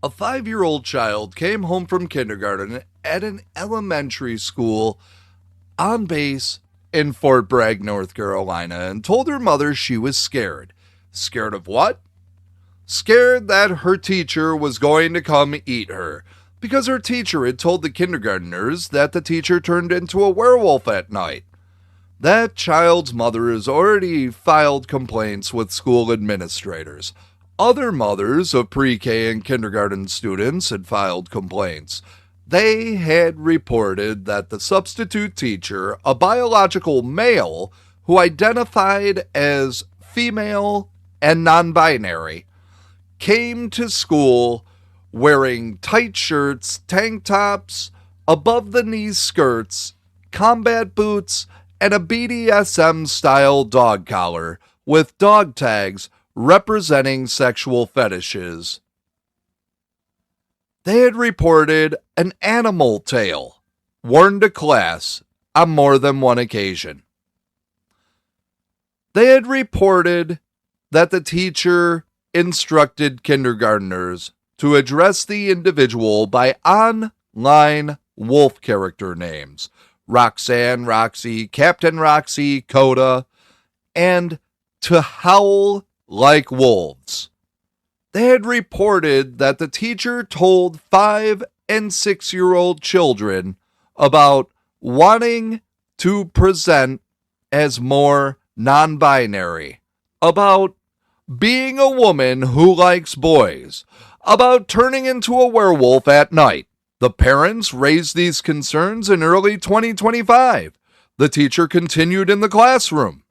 A 5-year-old child came home from kindergarten at an elementary school on base in Fort Bragg, North Carolina, and told her mother she was scared. Scared of what? Scared that her teacher was going to come eat her, because her teacher had told the kindergartners that the teacher turned into a werewolf at night. That child's mother has already filed complaints with school administrators. Other mothers of pre-K and kindergarten students had filed complaints. They had reported that the substitute teacher, a biological male who identified as female and non-binary, came to school wearing tight shirts, tank tops, above-the-knee skirts, combat boots, and a BDSM-style dog collar with dog tags representing sexual fetishes. They had reported an animal tail worn to class on more than one occasion. They had reported that the teacher instructed kindergartners to address the individual by online wolf character names: Roxanne, Roxy, Captain Roxy, Coda, and to howl like wolves. They had reported that the teacher told 5- and 6-year-old children about wanting to present as more non-binary, about being a woman who likes boys, about turning into a werewolf at night. The parents raised these concerns in early 2025. The teacher continued in the classroom.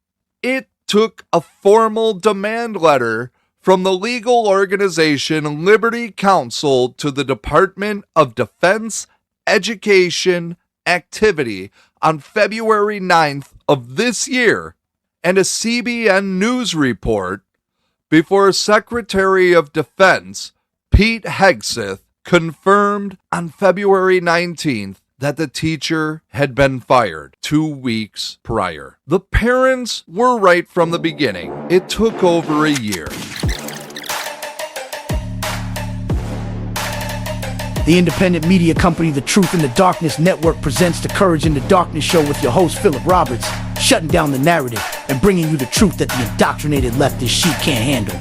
It took a formal demand letter from the legal organization Liberty Counsel to the Department of Defense Education Activity on February 9th of this year, and a CBN News report before Secretary of Defense Pete Hegseth confirmed on February 19th that the teacher had been fired 2 weeks prior. The parents were right from the beginning. It took over a year. The independent media company The Truth in the Darkness Network presents the Courage in the Darkness show with your host Philip Roberts, shutting down the narrative and bringing you the truth that the indoctrinated leftist sheep can't handle.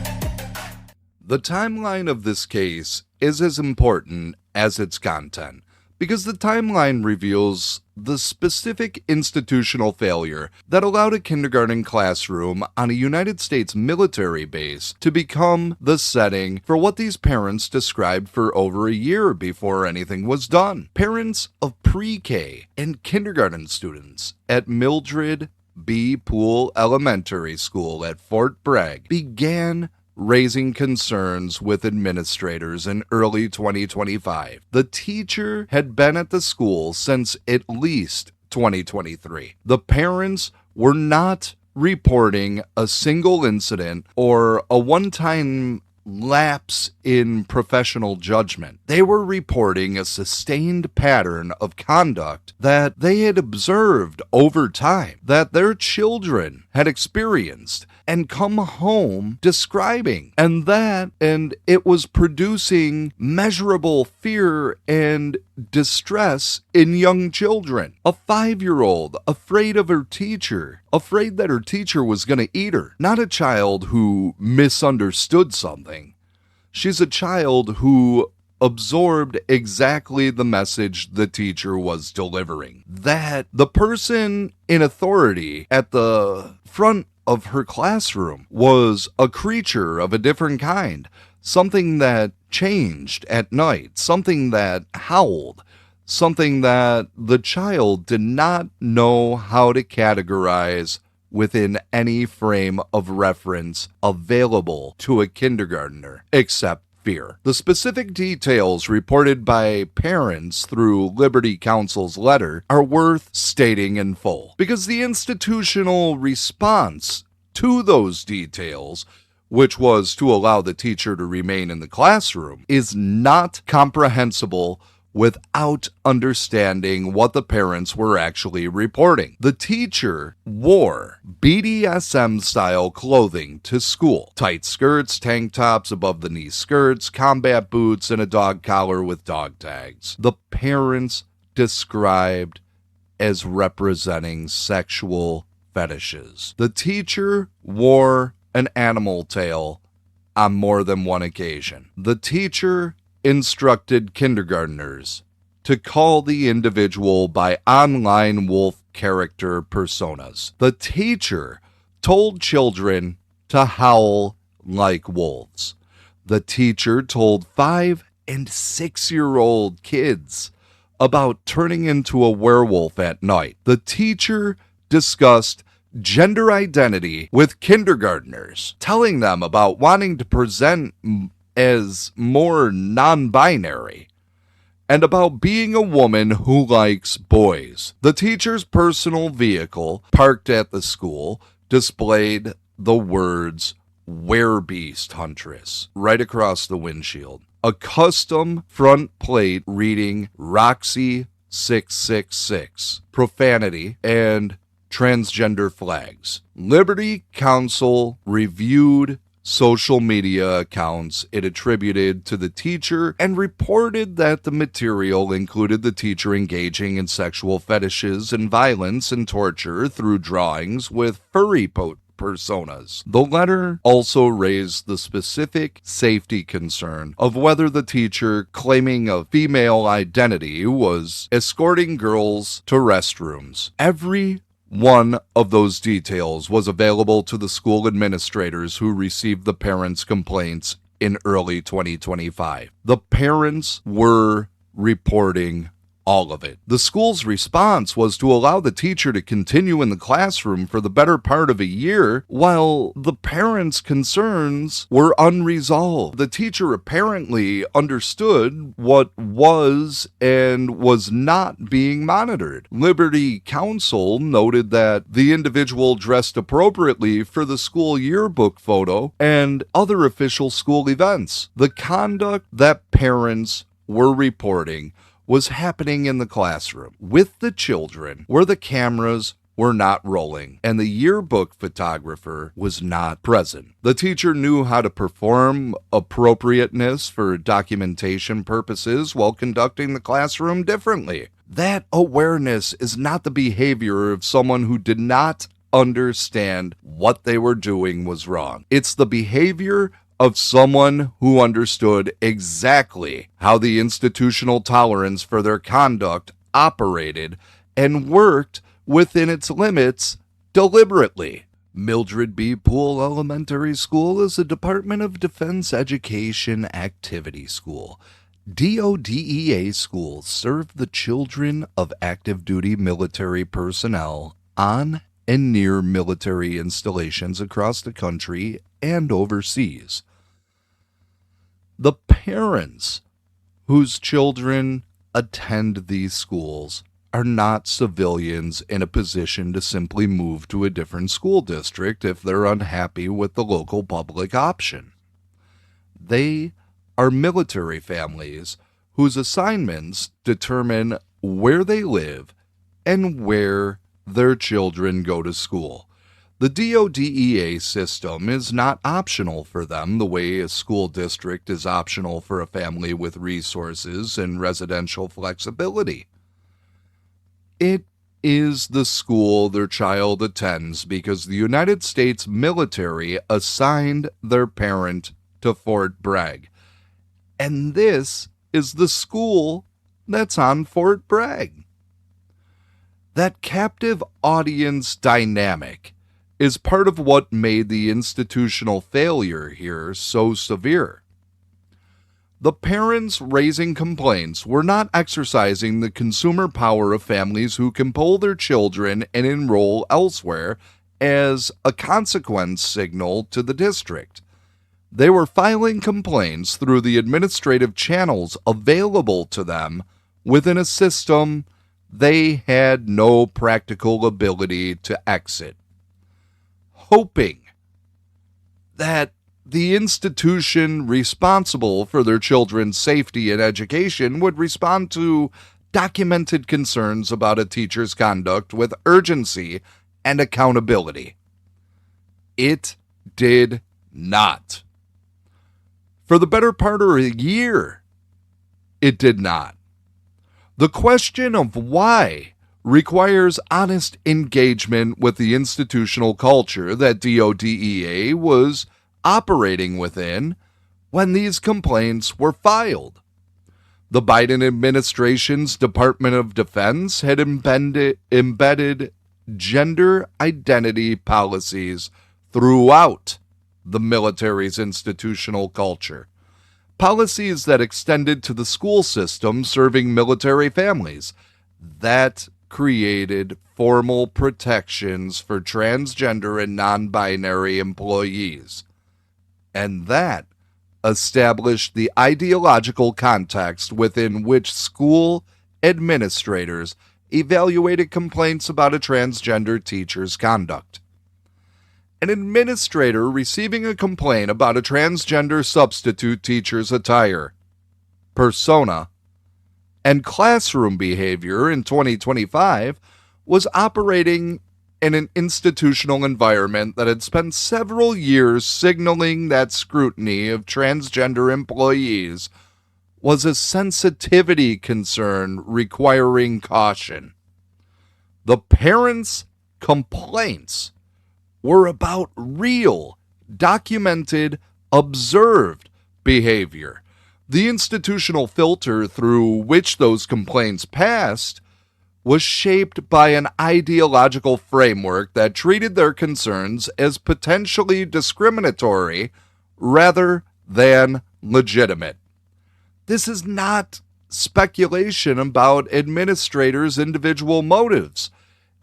The timeline of this case is as important as its content, because the timeline reveals the specific institutional failure that allowed a kindergarten classroom on a United States military base to become the setting for what these parents described for over a year before anything was done. Parents of pre-K and kindergarten students at Mildred B. Poole Elementary School at Fort Bragg began raising concerns with administrators in early 2025. The teacher had been at the school since at least 2023. The parents were not reporting a single incident or a one-time lapse in professional judgment. They were reporting a sustained pattern of conduct that they had observed over time, that their children had experienced and come home describing, and it was producing measurable fear and distress in young children. A 5-year-old afraid of her teacher, afraid that her teacher was going to eat her. Not a child who misunderstood something. She's a child who absorbed exactly the message the teacher was delivering. That the person in authority at the front of her classroom was a creature of a different kind, something that changed at night, something that howled, something that the child did not know how to categorize within any frame of reference available to a kindergartner, except fear. The specific details reported by parents through Liberty Counsel's letter are worth stating in full, because the institutional response to those details, which was to allow the teacher to remain in the classroom, is not comprehensible without understanding what the parents were actually reporting. The teacher wore BDSM-style clothing to school. Tight skirts, tank tops above the knee skirts, combat boots, and a dog collar with dog tags. The parents described as representing sexual fetishes. The teacher wore an animal tail on more than one occasion. The teacher instructed kindergartners to call the individual by online wolf character personas. The teacher told children to howl like wolves. The teacher told 5- and 6-year-old kids about turning into a werewolf at night. The teacher discussed gender identity with kindergartners, telling them about wanting to present as more non-binary and about being a woman who likes boys. The teacher's personal vehicle, parked at the school, displayed the words "Werebeast Huntress" right across the windshield. A custom front plate reading Roxy 666, profanity, and transgender flags. Liberty Counsel reviewed social media accounts it attributed to the teacher and reported that the material included the teacher engaging in sexual fetishes and violence and torture through drawings with furry personas. The letter also raised the specific safety concern of whether the teacher claiming a female identity was escorting girls to restrooms. Every one of those details was available to the school administrators who received the parents' complaints in early 2025. The parents were reporting all of it. The school's response was to allow the teacher to continue in the classroom for the better part of a year while the parents' concerns were unresolved. The teacher apparently understood what was and was not being monitored. Liberty Counsel noted that the individual dressed appropriately for the school yearbook photo and other official school events. The conduct that parents were reporting was happening in the classroom with the children where the cameras were not rolling and the yearbook photographer was not present. The teacher knew how to perform appropriateness for documentation purposes while conducting the classroom differently. That awareness is not the behavior of someone who did not understand what they were doing was wrong. It's the behavior of someone who understood exactly how the institutional tolerance for their conduct operated and worked within its limits deliberately. Mildred B. Poole Elementary School is a Department of Defense education activity school. DODEA schools serve the children of active duty military personnel on and near military installations across the country and overseas. The parents whose children attend these schools are not civilians in a position to simply move to a different school district if they're unhappy with the local public option. They are military families whose assignments determine where they live and where their children go to school. The DODEA system is not optional for them the way a school district is optional for a family with resources and residential flexibility. It is the school their child attends because the United States military assigned their parent to Fort Bragg. And this is the school that's on Fort Bragg. That captive audience dynamic is part of what made the institutional failure here so severe. The parents raising complaints were not exercising the consumer power of families who can pull their children and enroll elsewhere as a consequence signal to the district. They were filing complaints through the administrative channels available to them within a system they had no practical ability to exit, hoping that the institution responsible for their children's safety and education would respond to documented concerns about a teacher's conduct with urgency and accountability. It did not. For the better part of a year, it did not. The question of why requires honest engagement with the institutional culture that DODEA was operating within when these complaints were filed. The Biden administration's Department of Defense had embedded gender identity policies throughout the military's institutional culture. Policies that extended to the school system serving military families, that created formal protections for transgender and non-binary employees. And that established the ideological context within which school administrators evaluated complaints about a transgender teacher's conduct. An administrator receiving a complaint about a transgender substitute teacher's attire, persona, and classroom behavior in 2025 was operating in an institutional environment that had spent several years signaling that scrutiny of transgender employees was a sensitivity concern requiring caution. The parents' complaints were about real, documented, observed behavior. The institutional filter through which those complaints passed was shaped by an ideological framework that treated their concerns as potentially discriminatory rather than legitimate. This is not speculation about administrators' individual motives.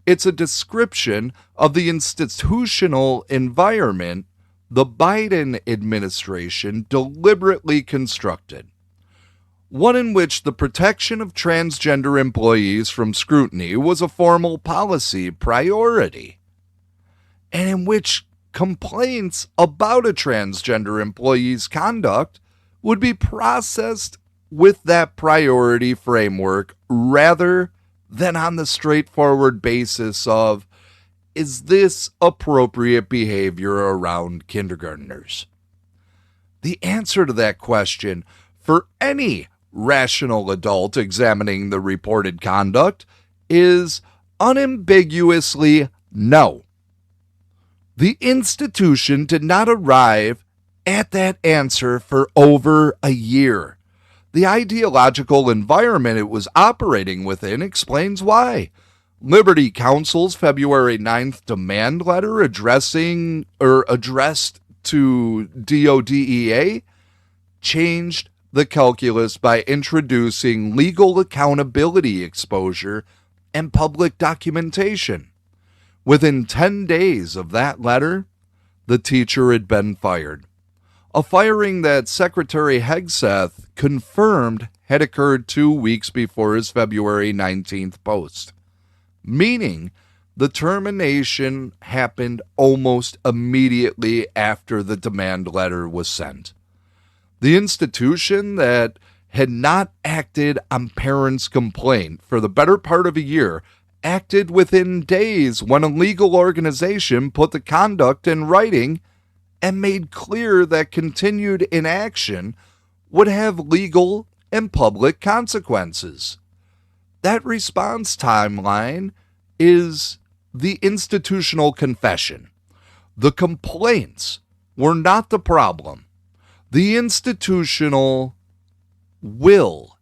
It's a description of the institutional environment the Biden administration deliberately constructed. One in which the protection of transgender employees from scrutiny was a formal policy priority, and in which complaints about a transgender employee's conduct would be processed with that priority framework rather than on the straightforward basis of, is this appropriate behavior around kindergartners? The answer to that question for any rational adult examining the reported conduct is unambiguously no. The institution did not arrive at that answer for over a year. The ideological environment it was operating within explains why. Liberty Counsel's February 9th demand letter addressed to DODEA changed the calculus by introducing legal accountability exposure and public documentation. Within 10 days of that letter, the teacher had been fired. A firing that Secretary Hegseth confirmed had occurred 2 weeks before his February 19th post, meaning the termination happened almost immediately after the demand letter was sent. The institution that had not acted on parents' complaint for the better part of a year acted within days when a legal organization put the conduct in writing and made clear that continued inaction would have legal and public consequences. That response timeline is the institutional confession. The complaints were not the problem. The institutional will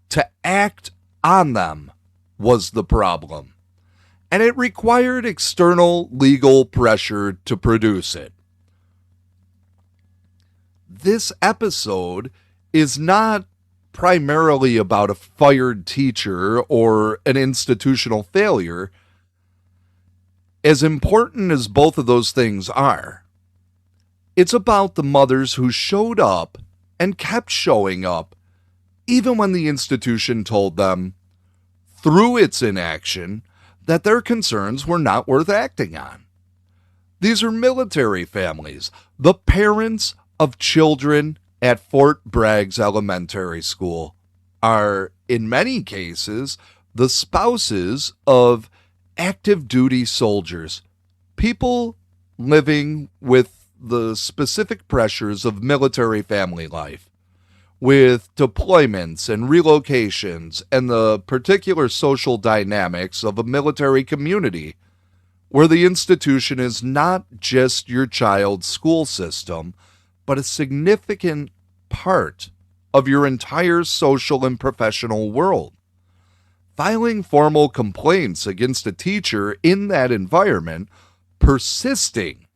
to act on them was the problem, and it required external legal pressure to produce it. This episode is not primarily about a fired teacher or an institutional failure. As important as both of those things are, it's about the mothers who showed up and kept showing up even when the institution told them, through its inaction, that their concerns were not worth acting on. These are military families, the parents of children at Fort Bragg's elementary school are, in many cases, the spouses of active duty soldiers, people living with the specific pressures of military family life, with deployments and relocations and the particular social dynamics of a military community, where the institution is not just your child's school system, but a significant part of your entire social and professional world. Filing formal complaints against a teacher in that environment, persisting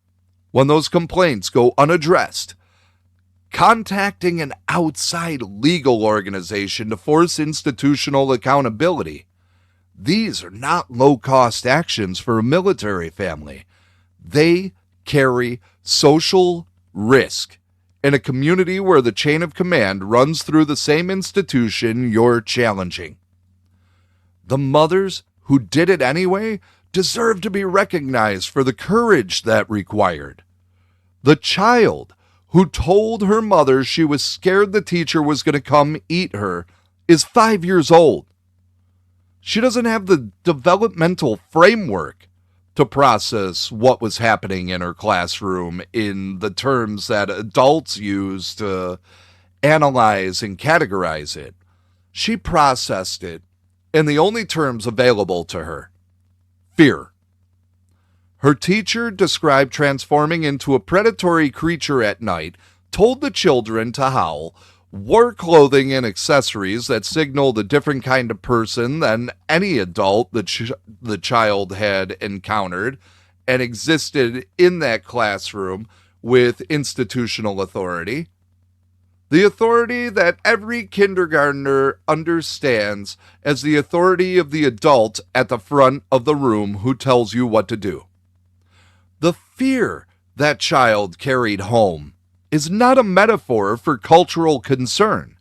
when those complaints go unaddressed, contacting an outside legal organization to force institutional accountability. These are not low-cost actions for a military family. They carry social risk in a community where the chain of command runs through the same institution you're challenging. The mothers who did it anyway deserve to be recognized for the courage that required. The child who told her mother she was scared the teacher was going to come eat her is 5 years old. She doesn't have the developmental framework to process what was happening in her classroom in the terms that adults use to analyze and categorize it. She processed it in the only terms available to her: fear. Her teacher described transforming into a predatory creature at night, told the children to howl, wore clothing and accessories that signaled a different kind of person than any adult the child had encountered, and existed in that classroom with institutional authority. The authority that every kindergartner understands as the authority of the adult at the front of the room who tells you what to do. The fear that child carried home is not a metaphor for cultural concern.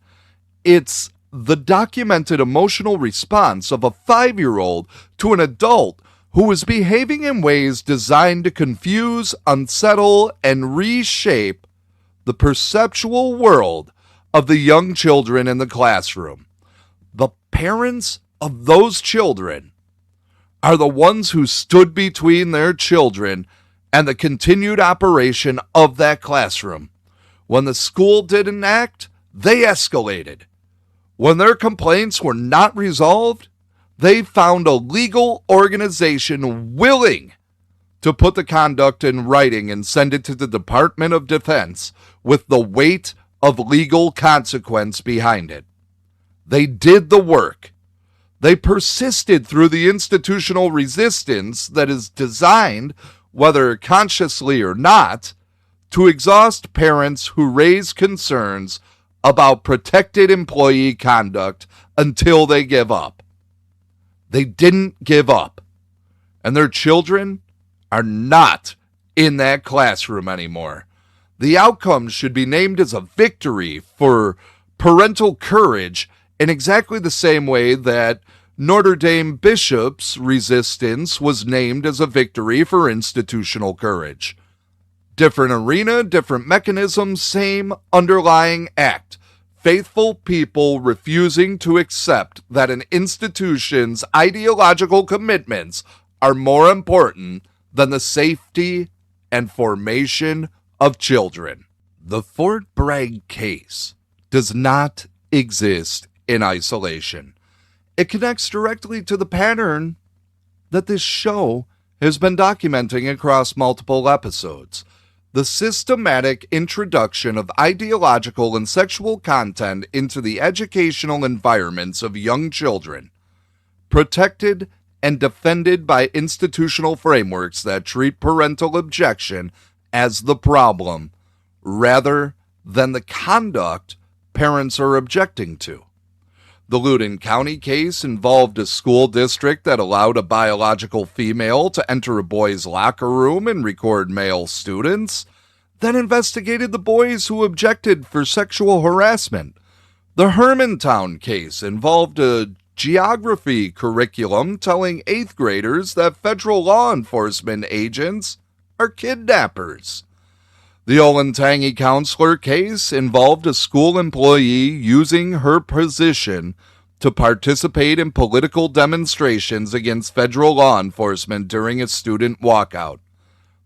It's the documented emotional response of a 5-year-old to an adult who was behaving in ways designed to confuse, unsettle, and reshape the perceptual world of the young children in the classroom. The parents of those children are the ones who stood between their children and the continued operation of that classroom. When the school didn't act, they escalated. When their complaints were not resolved, they found a legal organization willing to put the conduct in writing and send it to the Department of Defense with the weight of legal consequence behind it. They did the work. They persisted through the institutional resistance that is designed, whether consciously or not, to exhaust parents who raise concerns about protected employee conduct until they give up. They didn't give up, and their children are not in that classroom anymore. The outcome should be named as a victory for parental courage in exactly the same way that Notre Dame Bishop's resistance was named as a victory for institutional courage. Different arena, different mechanism, same underlying act. Faithful people refusing to accept that an institution's ideological commitments are more important than the safety and formation of children. The Fort Bragg case does not exist in isolation. It connects directly to the pattern that this show has been documenting across multiple episodes. The systematic introduction of ideological and sexual content into the educational environments of young children, protected and defended by institutional frameworks that treat parental objection as the problem rather than the conduct parents are objecting to. The Loudoun County case involved a school district that allowed a biological female to enter a boys' locker room and record male students, then investigated the boys who objected for sexual harassment. The Hermantown case involved a geography curriculum telling 8th graders that federal law enforcement agents are kidnappers. The Olentangy counselor case involved a school employee using her position to participate in political demonstrations against federal law enforcement during a student walkout.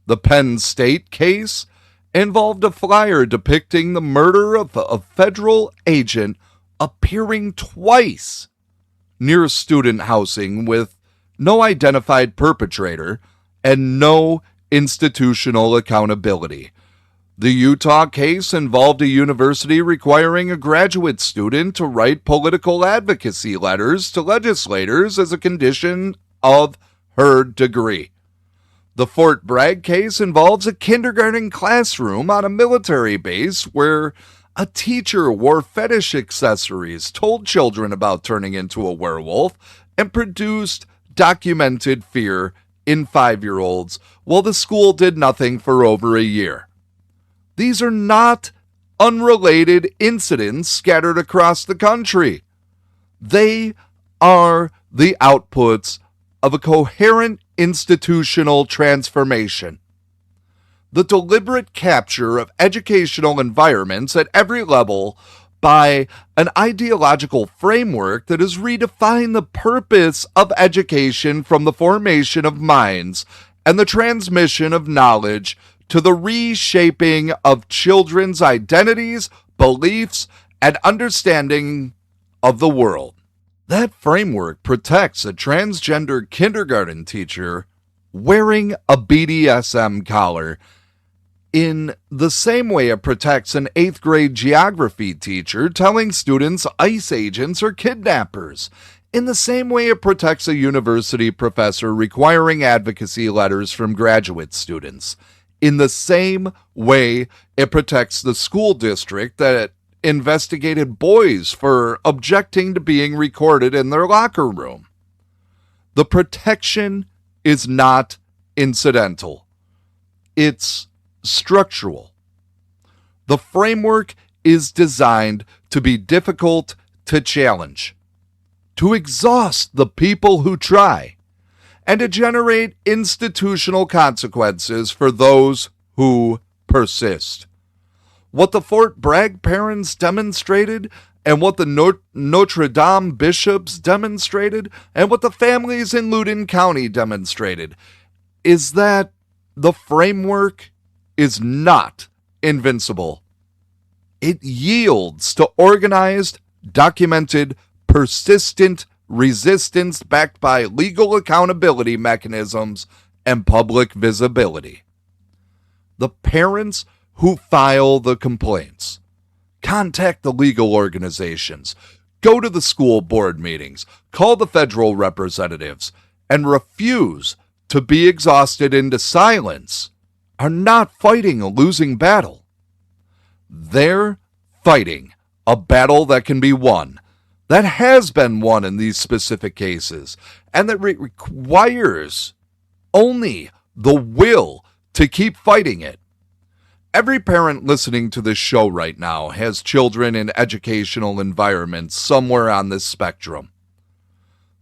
The Penn State case involved a flyer depicting the murder of a federal agent appearing twice near student housing with no identified perpetrator and no institutional accountability. The Utah case involved a university requiring a graduate student to write political advocacy letters to legislators as a condition of her degree. The Fort Bragg case involves a kindergarten classroom on a military base where a teacher wore fetish accessories, told children about turning into a werewolf, and produced documented fear in 5-year-olds while the school did nothing for over a year. These are not unrelated incidents scattered across the country. They are the outputs of a coherent institutional transformation. The deliberate capture of educational environments at every level by an ideological framework that has redefined the purpose of education from the formation of minds and the transmission of knowledge to the reshaping of children's identities, beliefs, and understanding of the world. That framework protects a transgender kindergarten teacher wearing a BDSM collar in the same way it protects an 8th grade geography teacher telling students ICE agents are kidnappers. In the same way it protects a university professor requiring advocacy letters from graduate students. In the same way it protects the school district that investigated boys for objecting to being recorded in their locker room. The protection is not incidental. It's structural. The framework is designed to be difficult to challenge, to exhaust the people who try, and to generate institutional consequences for those who persist. What the Fort Bragg parents demonstrated, and what the Notre Dame bishops demonstrated, and what the families in Loudoun County demonstrated, is that the framework is not invincible. It yields to organized, documented, persistent resistance backed by legal accountability mechanisms and public visibility. The parents who file the complaints contact the legal organizations, go to the school board meetings, call the federal representatives, and refuse to be exhausted into silence are not fighting a losing battle. They're fighting a battle that can be won, that has been won in these specific cases, and that requires only the will to keep fighting it. Every parent listening to this show right now has children in educational environments somewhere on this spectrum.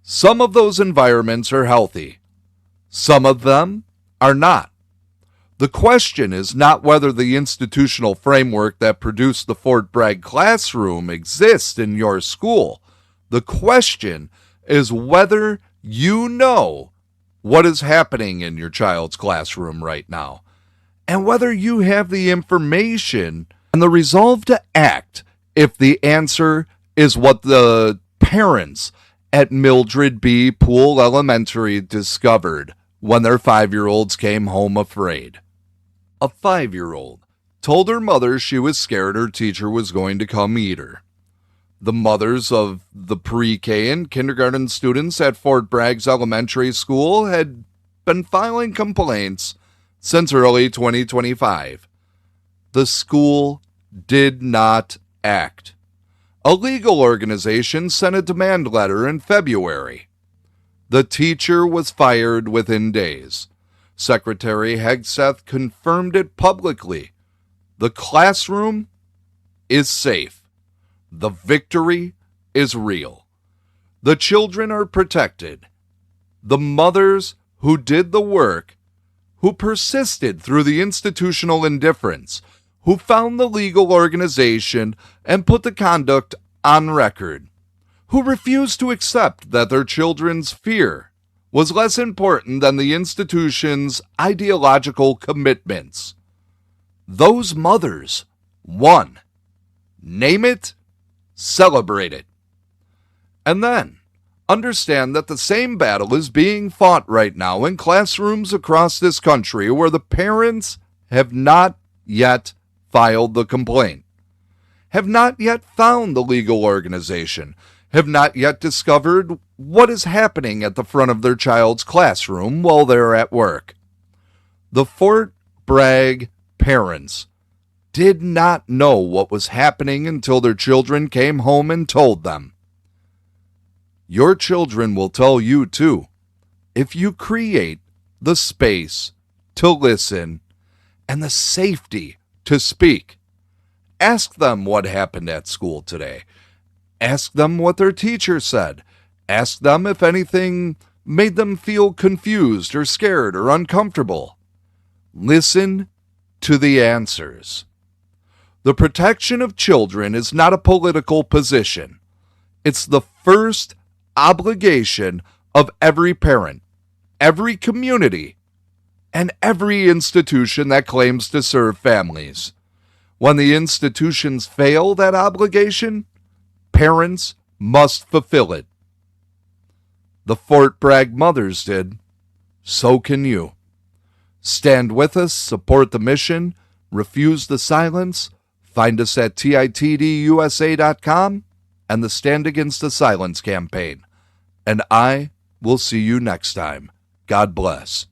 Some of those environments are healthy. Some of them are not. The question is not whether the institutional framework that produced the Fort Bragg classroom exists in your school. The question is whether you know what is happening in your child's classroom right now, and whether you have the information and the resolve to act if the answer is what the parents at Mildred B. Poole Elementary discovered when their 5-year-olds came home afraid. A 5-year-old told her mother she was scared her teacher was going to come eat her. The mothers of the pre-K and kindergarten students at Fort Bragg's elementary school had been filing complaints since early 2025. The school did not act. A legal organization sent a demand letter in February. The teacher was fired within days. Secretary Hegseth confirmed it publicly. The classroom is safe. The victory is real. The children are protected. The mothers who did the work who persisted through the institutional indifference, who found the legal organization and put the conduct on record, who refused to accept that their children's fear was less important than the institution's ideological commitments. Those mothers won. Name it, celebrate it. And then, understand that the same battle is being fought right now in classrooms across this country where the parents have not yet filed the complaint, have not yet found the legal organization, have not yet discovered what is happening at the front of their child's classroom while they're at work. The Fort Bragg parents did not know what was happening until their children came home and told them. Your children will tell you too, if you create the space to listen and the safety to speak. Ask them what happened at school today. Ask them what their teacher said. Ask them if anything made them feel confused or scared or uncomfortable. Listen to the answers. The protection of children is not a political position. It's the first obligation of every parent, every community, and every institution that claims to serve families. When the institutions fail that obligation, parents must fulfill it. The Fort Bragg mothers did. So can you. Stand with us, support the mission, refuse the silence. Find us at TITDUSA.com and the Stand Against the Silence campaign. And I will see you next time. God bless.